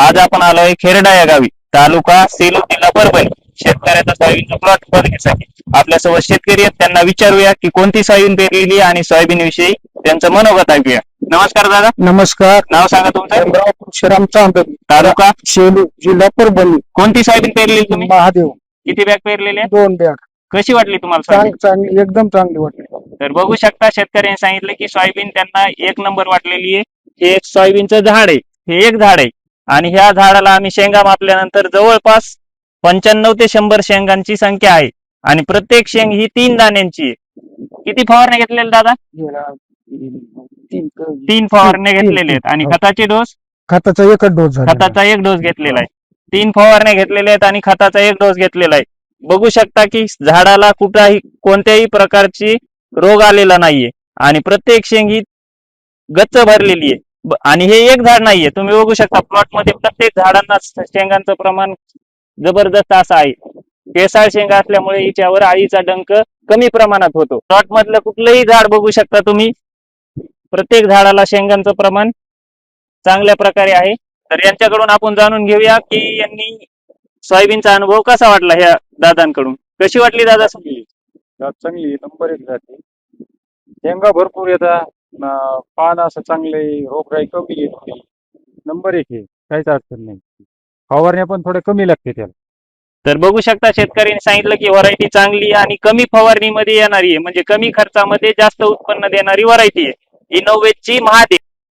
आज आपण आलोय खेरडा या गावी, तालुका सेलू, जिल्हा परभणी. शेतकऱ्याचा सोयाबीनचा प्लॉट बघण्यासाठी आपल्यासोबत शेतकरी आहेत. त्यांना विचारूया की कोणती सोयाबीन पेरलेली आणि सोयाबीन विषयी त्यांचं मनोगत ऐकूया. नमस्कार दादा. नमस्कार. नाव सांगा तुमचं. श्रीराम चांद, तालुका शेलू, जिल्हा परभणी. कोणती सोयाबीन पेरलेली तुम्ही? महादेव. किती बॅग पेरलेले? 2 बॅग. कशी वाटली तुम्हाला सोयाबीन? चांगली, एकदम चांगली वाटली. तर बघू शकता शेतकऱ्यांनी सांगितलं की सोयाबीन त्यांना 1 नंबर वाटलेली आहे. हे एक सोयाबीनचं झाड आहे, हे एक झाड आहे आणि ह्या झाडाला आम्ही शेंगा मापल्यानंतर जवळपास 95 ते 100 शेंगांची संख्या आहे आणि प्रत्येक शेंग ही 3 दाण्यांची आहे. किती फवारण्या घेतलेल्या दादा? 3 फवारण्या घेतलेल्या आहेत आणि खताचे डोस? खताचा एकच डोस झाला. खताचा 1 डोस घेतलेला आहे. 3 फवारण्या घेतलेल्या आहेत आणि खताचा 1 डोस घेतलेला आहे. बघू शकता की झाडाला कुठलाही कोणत्याही प्रकारची रोग आलेला नाहीये आणि प्रत्येक शेंग ही गच्च भरलेली आहे. आणि हे एक झाड नाहीये, तुम्ही बघू शकता प्लॉट मध्ये प्रत्येक झाडांना शेंगांचं प्रमाण जबरदस्त असं आहे. केसाळ शेंगा असल्यामुळे हिच्यावर आळीचा डंक कमी प्रमाणात होतो. प्लॉट मधलं कुठलंही झाड बघू शकता तुम्ही, प्रत्येक झाडाला शेंगांचं प्रमाण चांगल्या प्रकारे आहे. तर यांच्याकडून आपण जाणून घेऊया की यांनी सोयाबीनचा अनुभव कसा वाटला. ह्या दादांकडून कशी वाटली दादा? चांगली नंबर 1 जाते. शेंगा भरपूर येतात, पान असं चांगले, रोगराई कमी येते. नंबर 1 आहे, काहीच अडचण नाही. फवारण्या पण थोड्या कमी लागते त्याला. तर बघू शकता शेतकऱ्यांनी सांगितलं की व्हरायटी चांगली आणि कमी फवारणीमध्ये येणारी आहे, म्हणजे कमी खर्चामध्ये जास्त उत्पन्न देणारी व्हरायटी आहे. ही 90 ची महादेव.